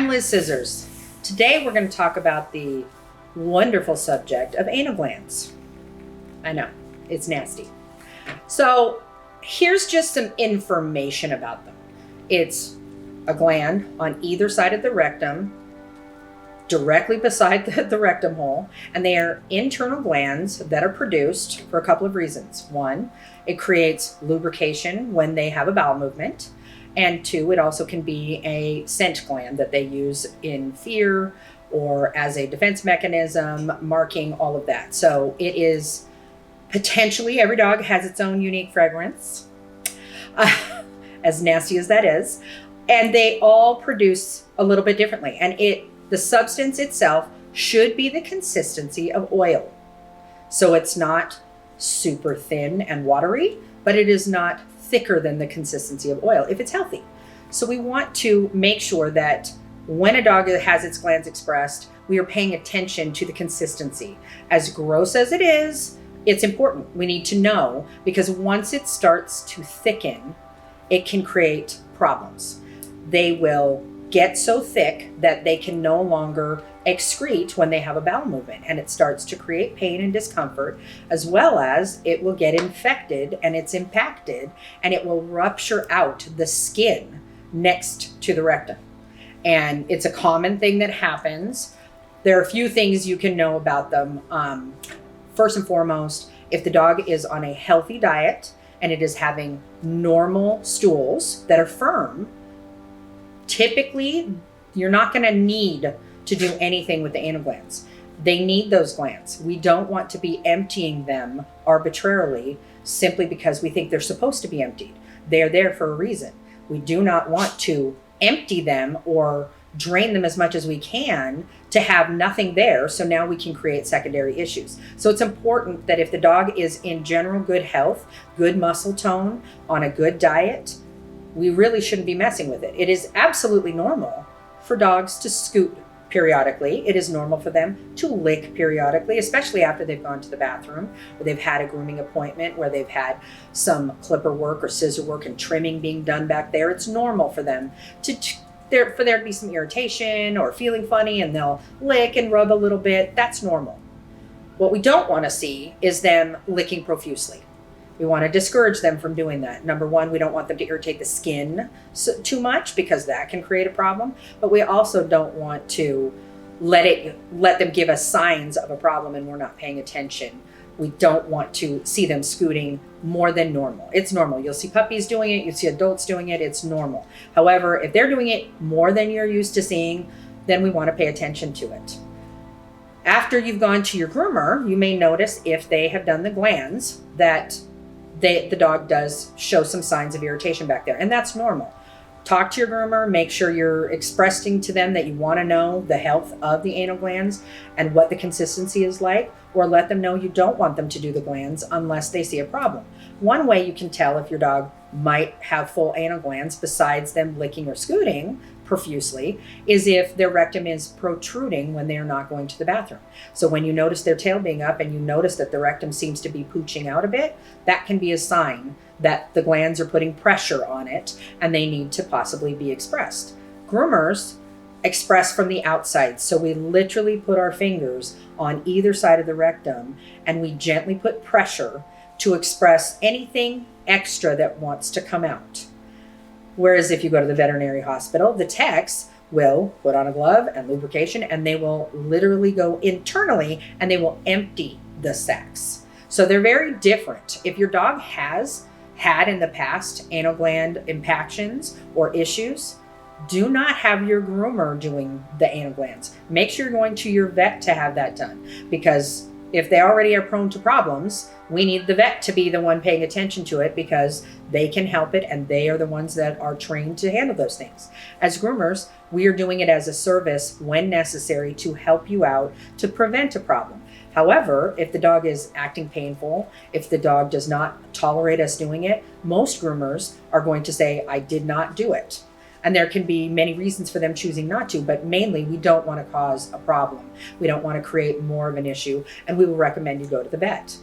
I'm Liz Scissors. Today we're going to talk about the wonderful subject of anal glands. I know, it's nasty. So here's just some information about them. It's a gland on either side of the rectum, directly beside the rectum hole, and they are internal glands that are produced for a couple of reasons. One, it creates lubrication when they have a bowel movement. And two, it also can be a scent gland that they use in fear or as a defense mechanism, marking, all of that. So it is potentially, every dog has its own unique fragrance, as nasty as that is. And they all produce a little bit differently. And the substance itself should be the consistency of oil. So it's not super thin and watery, but it is not thicker than the consistency of oil if it's healthy. So we want to make sure that when a dog has its glands expressed, we are paying attention to the consistency. As gross as it is, it's important. We need to know, because once it starts to thicken, it can create problems. They will get so thick that they can no longer excrete when they have a bowel movement, and it starts to create pain and discomfort, as well as it will get infected and it's impacted and it will rupture out the skin next to the rectum. And it's a common thing that happens. There are a few things you can know about them. First and foremost, if the dog is on a healthy diet and it is having normal stools that are firm, typically you're not going to need to do anything with the anal glands. They need those glands. We don't want to be emptying them arbitrarily simply because we think they're supposed to be emptied. They're there for a reason. We do not want to empty them or drain them as much as we can to have nothing there, so now we can create secondary issues. So it's important that if the dog is in general good health, good muscle tone, on a good diet, we really shouldn't be messing with it. It is absolutely normal for dogs to scoot periodically. It is normal for them to lick periodically, especially after they've gone to the bathroom, or they've had a grooming appointment, where they've had some clipper work or scissor work and trimming being done back there. It's normal for them for there to be some irritation or feeling funny, and they'll lick and rub a little bit. That's normal. What we don't want to see is them licking profusely. We want to discourage them from doing that. Number one, we don't want them to irritate the skin too much, because that can create a problem. But we also don't want to let them give us signs of a problem and we're not paying attention. We don't want to see them scooting more than normal. It's normal. You'll see puppies doing it. You see adults doing it. It's normal. However, if they're doing it more than you're used to seeing, then we want to pay attention to it. After you've gone to your groomer, you may notice if they have done the glands that the dog does show some signs of irritation back there, and that's normal. Talk to your groomer, make sure you're expressing to them that you want to know the health of the anal glands and what the consistency is like, or let them know you don't want them to do the glands unless they see a problem. One way you can tell if your dog might have full anal glands, besides them licking or scooting profusely, is if their rectum is protruding when they're not going to the bathroom. So when you notice their tail being up and you notice that the rectum seems to be pooching out a bit, that can be a sign that the glands are putting pressure on it and they need to possibly be expressed. Groomers express from the outside. So we literally put our fingers on either side of the rectum and we gently put pressure to express anything extra that wants to come out. Whereas if you go to the veterinary hospital, the techs will put on a glove and lubrication, and they will literally go internally and they will empty the sacs. So they're very different. If your dog has had in the past anal gland impactions or issues, do not have your groomer doing the anal glands. Make sure you're going to your vet to have that done, because if they already are prone to problems, we need the vet to be the one paying attention to it, because they can help it and they are the ones that are trained to handle those things. As groomers, we are doing it as a service when necessary to help you out to prevent a problem. However, if the dog is acting painful, if the dog does not tolerate us doing it, most groomers are going to say, I did not do it. And there can be many reasons for them choosing not to, but mainly we don't want to cause a problem. We don't want to create more of an issue, and we will recommend you go to the vet.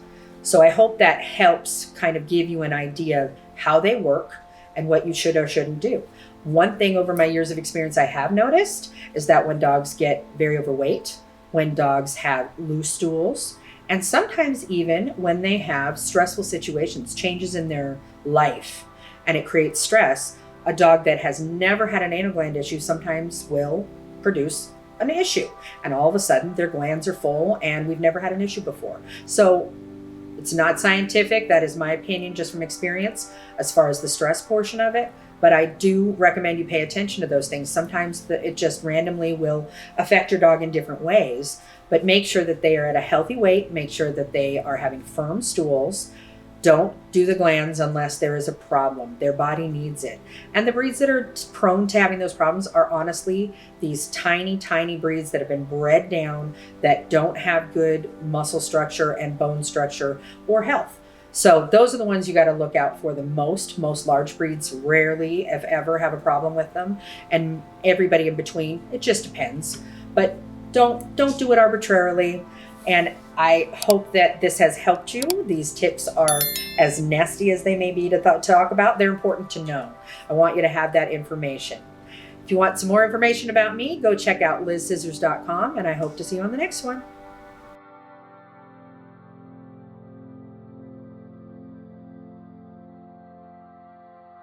So I hope that helps kind of give you an idea of how they work and what you should or shouldn't do. One thing over my years of experience I have noticed is that when dogs get very overweight, when dogs have loose stools, and sometimes even when they have stressful situations, changes in their life, and it creates stress, a dog that has never had an anal gland issue sometimes will produce an issue. And all of a sudden their glands are full and we've never had an issue before. So it's not scientific. That is my opinion just from experience as far as the stress portion of it. But I do recommend you pay attention to those things. Sometimes it just randomly will affect your dog in different ways, but make sure that they are at a healthy weight. Make sure that they are having firm stools. Don't do the glands unless there is a problem. Their body needs it. And the breeds that are prone to having those problems are honestly these tiny, tiny breeds that have been bred down that don't have good muscle structure and bone structure or health. So those are the ones you got to look out for the most. Most large breeds rarely, if ever, have a problem with them. And everybody in between, it just depends. But don't do it arbitrarily. And I hope that this has helped you. These tips are as nasty as they may be to talk about. They're important to know. I want you to have that information. If you want some more information about me, go check out lizsizzers.com, and I hope to see you on the next one.